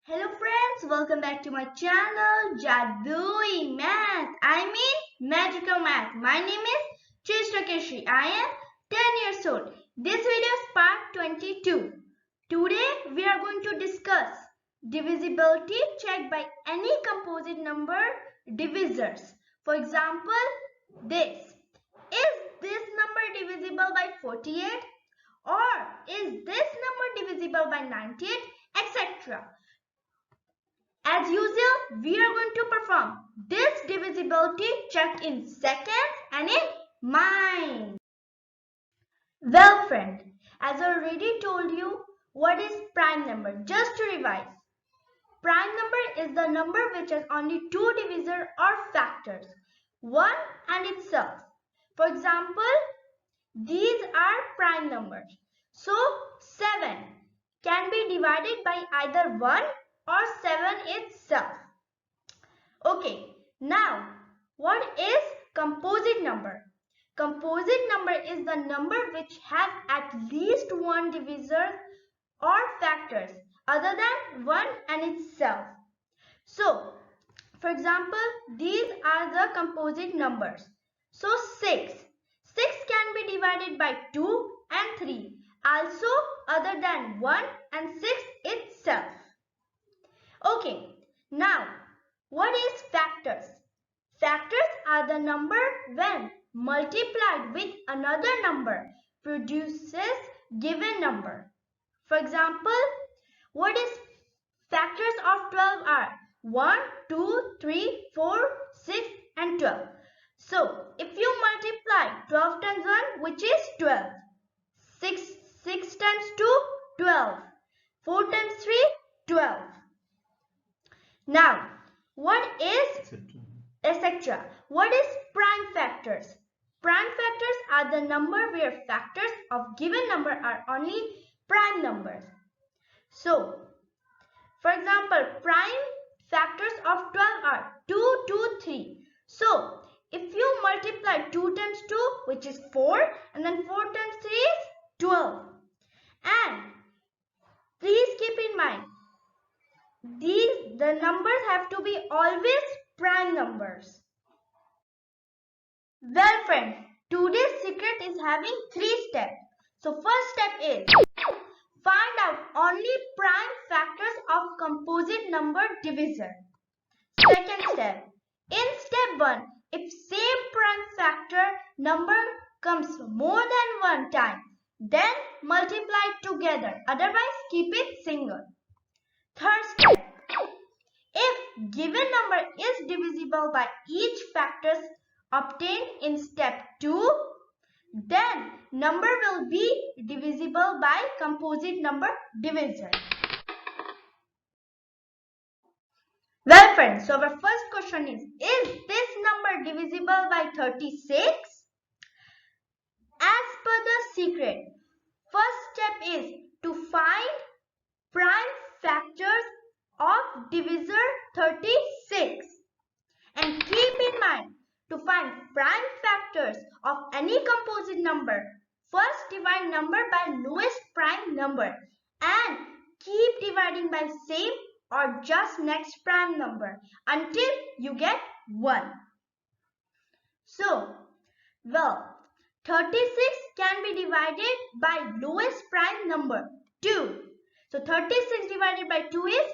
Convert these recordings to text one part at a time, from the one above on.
Hello friends, welcome back to my channel Jadooi Math. Magical Math. My name is Chishrakeshi. I am 10 years old. This video is part 22. Today we are going to discuss divisibility checked by any composite number divisors. For example, this. Is this number divisible by 48? Or is this number divisible by 98? Etc. As usual, we are going to perform this divisibility check in seconds and in mind. Well friend, as I already told you, what is prime number? Just to revise, prime number is the number which has only two divisors or factors, one and itself. For example, these are prime numbers. So 7 can be divided by either 1 or 7 itself. Okay, now what is composite number? Composite number is the number which has at least one divisor or factors other than 1 and itself. So, for example, these are the composite numbers. So 6 can be divided by 2 and 3, also other than 1 and 6 itself. Okay, now what is factors? Factors are the number when multiplied with another number produces given number. For example, what is factors of 12 are 1, 2, 3, 4, 6 and 12. So, if you multiply 12 times 1, which is 12. 6 times 2, 12. 4 times 3, 12. Now, what is etc.? What is prime factors? Prime factors are the number where factors of given number are only prime numbers. So, for example, prime factors of 12 are 2, 2, 3. So, if you multiply 2 times 2, which is 4, and then 4 times 3 is 12. And please keep in mind, the numbers have to be always prime numbers. Well friends, today's secret is having 3 steps. So first step is find out only prime factors of composite number divisor. Second step, in step 1, if same prime factor number comes more than one time, then multiply it together, otherwise keep it single. Third step, if given number is divisible by each factors obtained in step 2, then number will be divisible by composite number divisor. Well friends, so our first question is this number divisible by 36? As per the secret, first step is to find prime factors of divisor 36. And keep in mind, to find prime factors of any composite number, first divide number by lowest prime number and keep dividing by same or just next prime number until you get 1. So, well, 36 can be divided by lowest prime number 2. So 36 divided by 2 is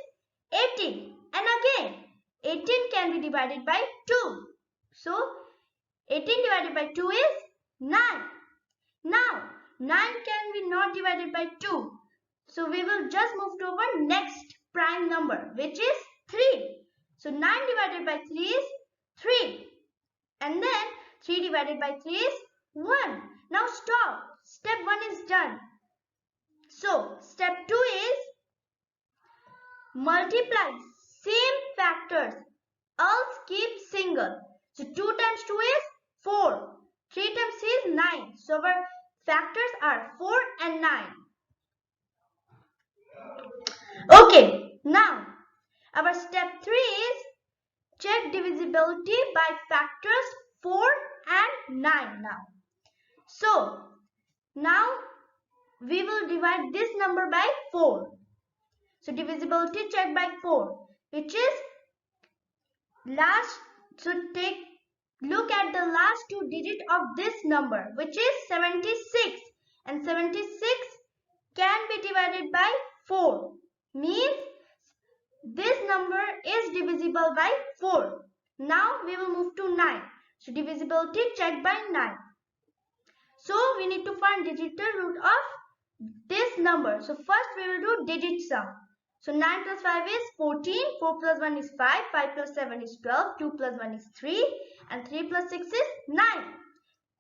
18. And again, 18 can be divided by 2. So 18 divided by 2 is 9. Now 9 can be not divided by 2. So we will just move to our next prime number, which is 3. So 9 divided by 3 is 3. And then 3 divided by 3 is 1. Now stop. Step 1 is done. So step 2 is multiply same factors, else keep single. So 2 times 2 is 4. 3 times 3 is 9. So our factors are 4 and 9. Okay, now our step 3 is check divisibility by factors 4 and 9 now. So now we will divide this number by 4. So divisibility check by 4, which is last. So look at the last 2 digits of this number, which is 76, and 76 can be divided by 4. Means this number is divisible by 4. Now we will move to 9. So divisibility check by 9. So we need to find digital root of this number. So first we will do digit sum. So 9 plus 5 is 14, 4 plus 1 is 5, 5 plus 7 is 12, 2 plus 1 is 3, and 3 plus 6 is 9.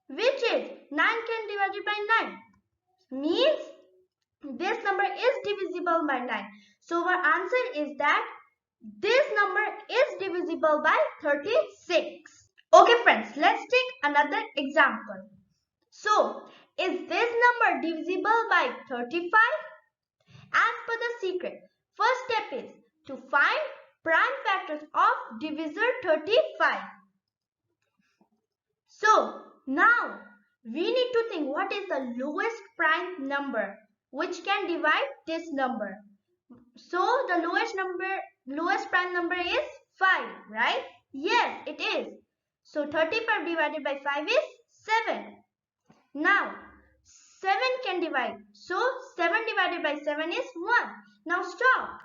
Which is 9 can divided by 9. Means this number is divisible by 9. So our answer is that this number is divisible by 36. Okay friends, let's take another example. So, is this number divisible by 35? As per the secret, first step is to find prime factors of divisor 35. So, now we need to think what is the lowest prime number which can divide this number. So, the lowest prime number is 5, right? Yes, it is. So, 35 divided by 5 is 7. Now, 7 can divide. So, 7 divided by 7 is 1. Now, stop.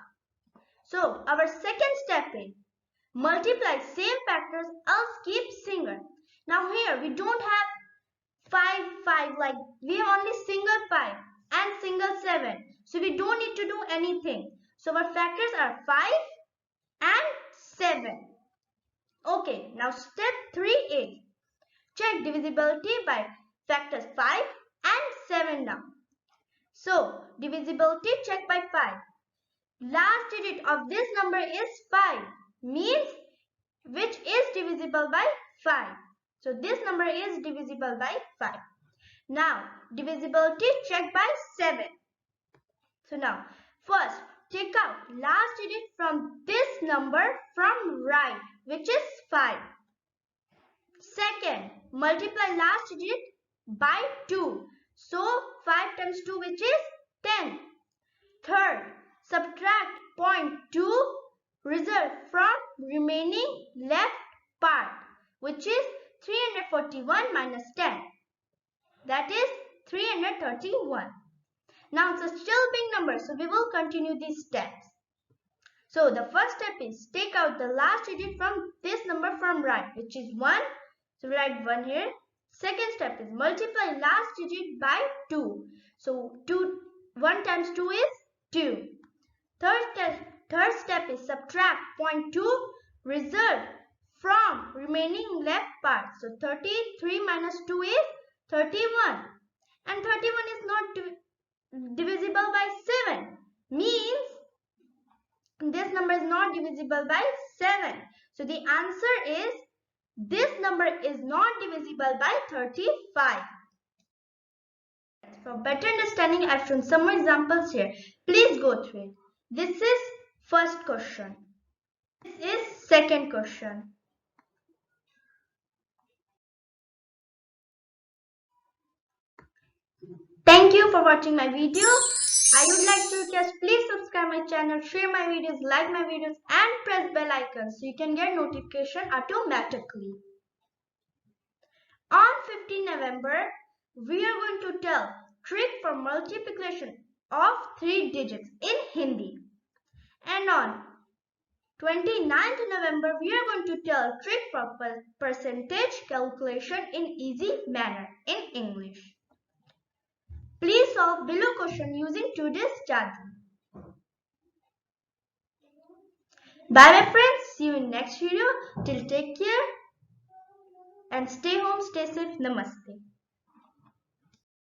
So, our second step is multiply same factors, else keep single. Now, here we don't have 5, like we have only single 5 and single 7. So, we don't need to do anything. So, our factors are 5 and 7. Okay, now step 3 is check divisibility by factors 5 and 7 now. So, divisibility check by 5. Last digit of this number is 5. Means which is divisible by 5. So, this number is divisible by 5. Now, divisibility check by 7. So, now, first take out last digit from this number from right, which is 5. Second, multiply last digit by 2. So, 5 times 2 which is 10. Third, subtract 0.2 result from remaining left part, which is 341 minus 10. That is 331. Now, it's a still big number, so we will continue these steps. So, the first step is take out the last digit from this number from right, which is 1. So, we write 1 here. Second step is multiply last digit by 2. So, 1 times 2 is 2. Third step is subtract 0.2 result from remaining left part. So, 33 minus 2 is 31. And 31 is not divisible by 7. Means this number is not divisible by 7. So, the answer is this number is not divisible by 35. For better understanding, I have shown some more examples here. Please go through it. This is first question. This is second question. Thank you for watching my video. I would like to request, please subscribe my channel, share my videos, like my videos and press bell icon so you can get notification automatically. On 15 November, we are going to tell trick for multiplication of 3 digits in Hindi. And on 29th November, we are going to tell trick for percentage calculation in easy manner in English. Please solve below question using today's Jadoo. Bye bye friends. See you in next video. Till take care and stay home, stay safe. Namaste.